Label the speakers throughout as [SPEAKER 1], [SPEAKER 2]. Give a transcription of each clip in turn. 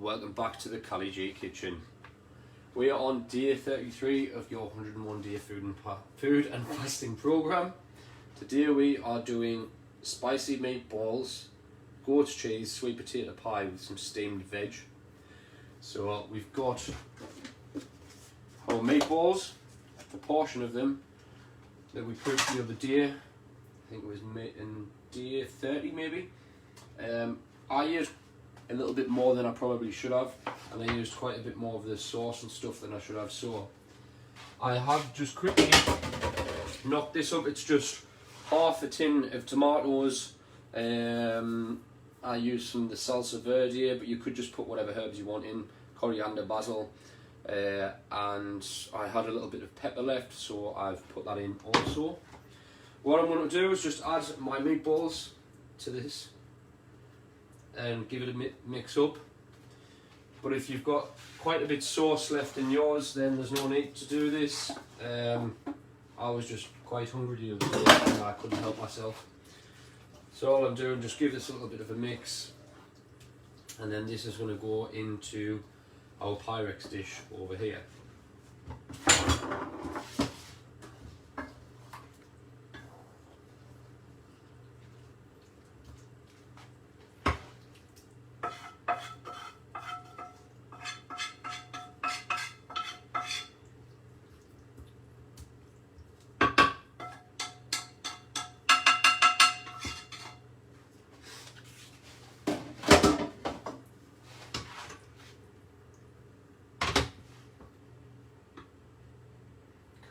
[SPEAKER 1] Welcome back to the Cali G Kitchen. We are on day 33 of your 101 day food and fasting program. Today we are doing spicy meatballs, goat's cheese, sweet potato pie with some steamed veg. So we've got our meatballs, a portion of them that we cooked the other day. I think it was in day 30 maybe. I used a little bit more than I probably should have, and I used quite a bit more of the sauce and stuff than I should have, so I have just quickly knocked this up. It's just half a tin of tomatoes. I used some of the salsa verde, but you could just put whatever herbs you want in, coriander, basil, and I had a little bit of pepper left, so I've put that in also. What I'm going to do is just add my meatballs to this and give it a mix up. But if you've got quite a bit of sauce left in yours, then there's no need to do this. I was just quite hungry the other day and I couldn't help myself. So all I'm doing, just give this a little bit of a mix, and then this is going to go into our Pyrex dish over here.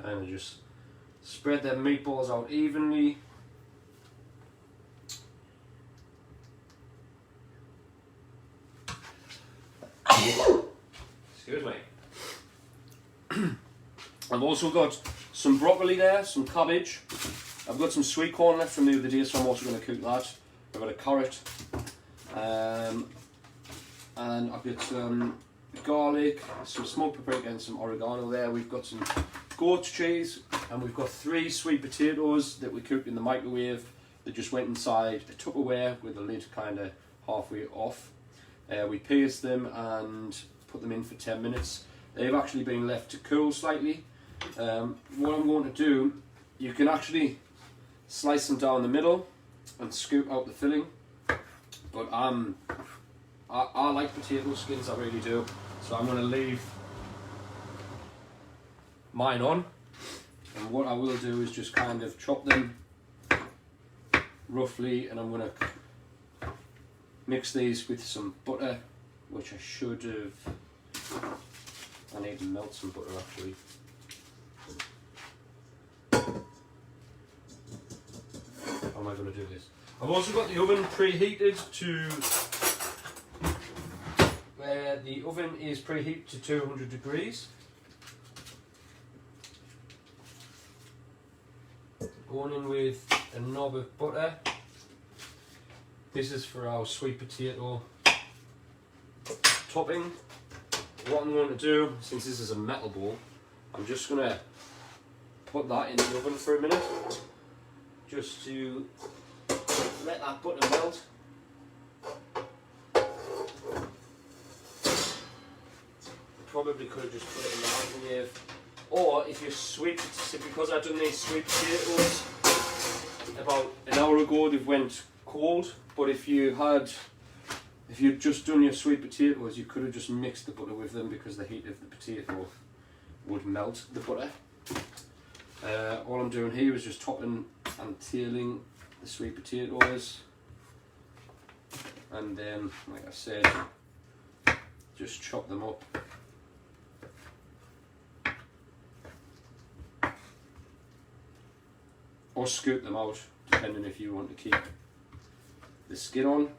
[SPEAKER 1] Kind of just spread them meatballs out evenly. Excuse me. I've also got some broccoli there, some cabbage. I've got some sweet corn left from the other day, so I'm also going to cook that. I've got a carrot, and I've got some garlic, some smoked paprika and some oregano there. We've got some goat's cheese, and we've got 3 sweet potatoes that we cooked in the microwave that just went inside a Tupperware with the lid kind of halfway off. We pierced them and put them in for 10 minutes. They've actually been left to cool slightly. What I'm going to do, you can actually slice them down the middle and scoop out the filling, but I like potato skins, I really do, so I'm going to leave mine on, and what I will do is just kind of chop them roughly, and I'm going to mix these with some butter, which I should have. I need to melt some butter actually. How am I going to do this? I've also got the oven preheated to the oven is preheated to 200 degrees. Going in with a knob of butter. This is for our sweet potato topping. What I'm going to do, since this is a metal bowl, I'm just going to put that in the oven for a minute, just to let that butter melt. Probably could have just put it in the microwave, or if you're sweet, because I've done these sweet potatoes about an hour ago, they've went cold. But if you'd just done your sweet potatoes, you could have just mixed the butter with them, because the heat of the potato would melt the butter. All I'm doing here is just topping and tailing the sweet potatoes, and then, like I said, just chop them up. Or scoop them out, depending if you want to keep the skin on.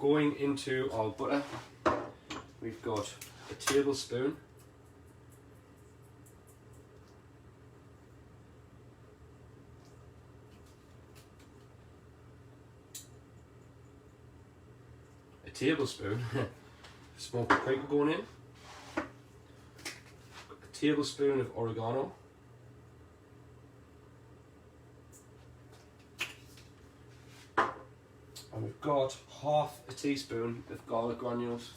[SPEAKER 1] going into our butter, we've got a tablespoon smoked paprika going in, a tablespoon of oregano, and we've got half a teaspoon of garlic granules.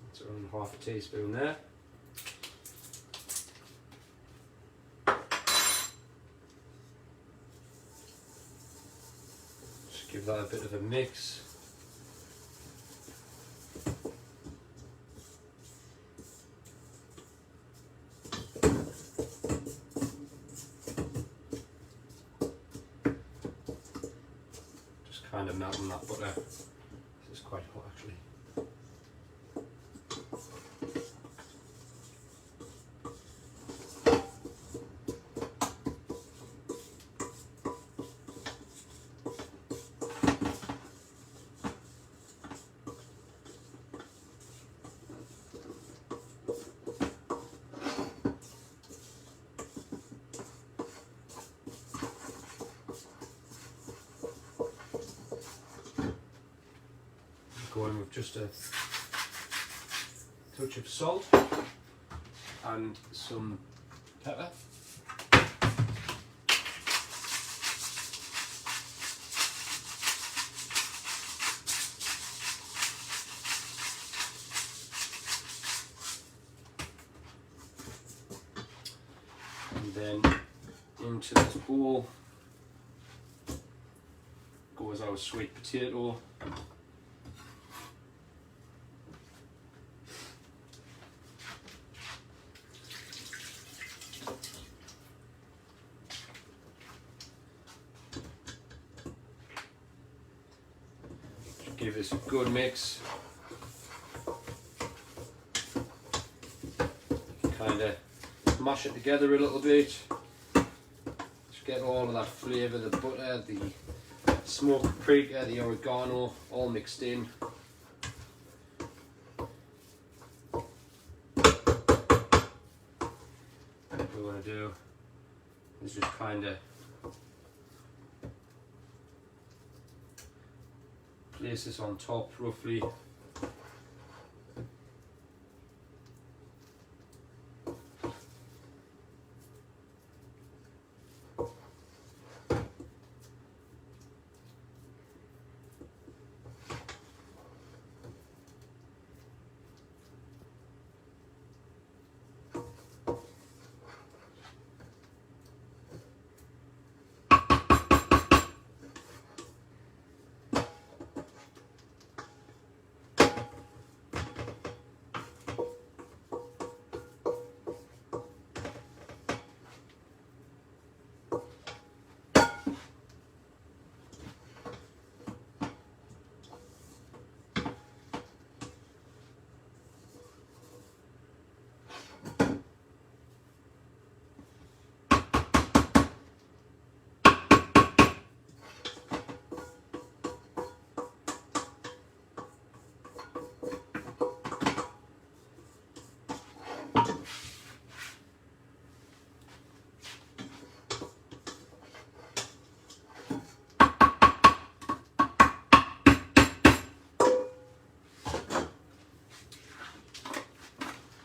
[SPEAKER 1] That's around half a teaspoon there. Just give that a bit of a mix. Kind of melting that butter. This is quite hot actually. Going with just a touch of salt and some pepper. And then into this bowl goes our sweet potato. Give this a good mix. Kind of mash it together a little bit. Just get all of that flavour, the butter, the smoked paprika, the oregano, all mixed in. What we want to do is just kind of place this on top roughly.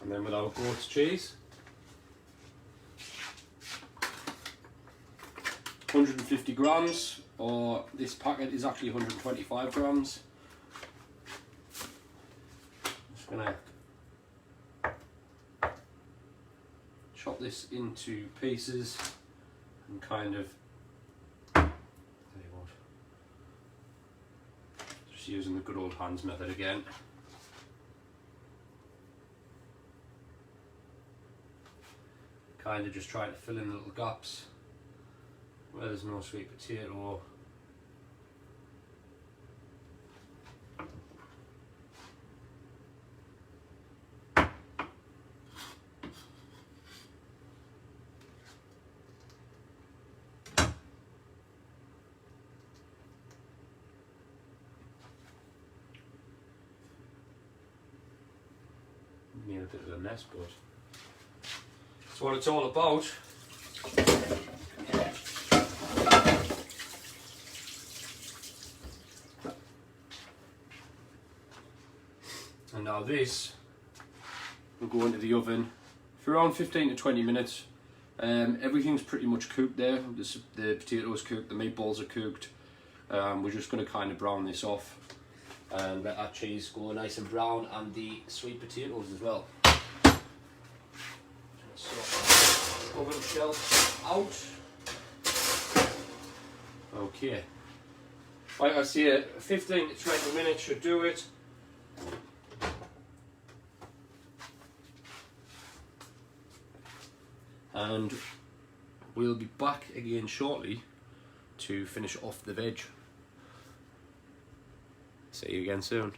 [SPEAKER 1] And then with our goat's cheese, 150 grams, or this packet is actually 125 grams. Just gonna chop this into pieces and kind of, tell you what, just using the good old hands method again. Kind of just try to fill in the little gaps where there's no sweet potato. made a bit of a mess, but that's what it's all about. And now this will go into the oven for around 15 to 20 minutes. Everything's pretty much cooked there. The potatoes cooked, the meatballs are cooked. We're just going to kind of brown this off and let our cheese go nice and brown, and the sweet potatoes as well. So, oven shelf out. Okay. Like I say, 15 to 20 minutes should do it. And we'll be back again shortly to finish off the veg. See you again soon.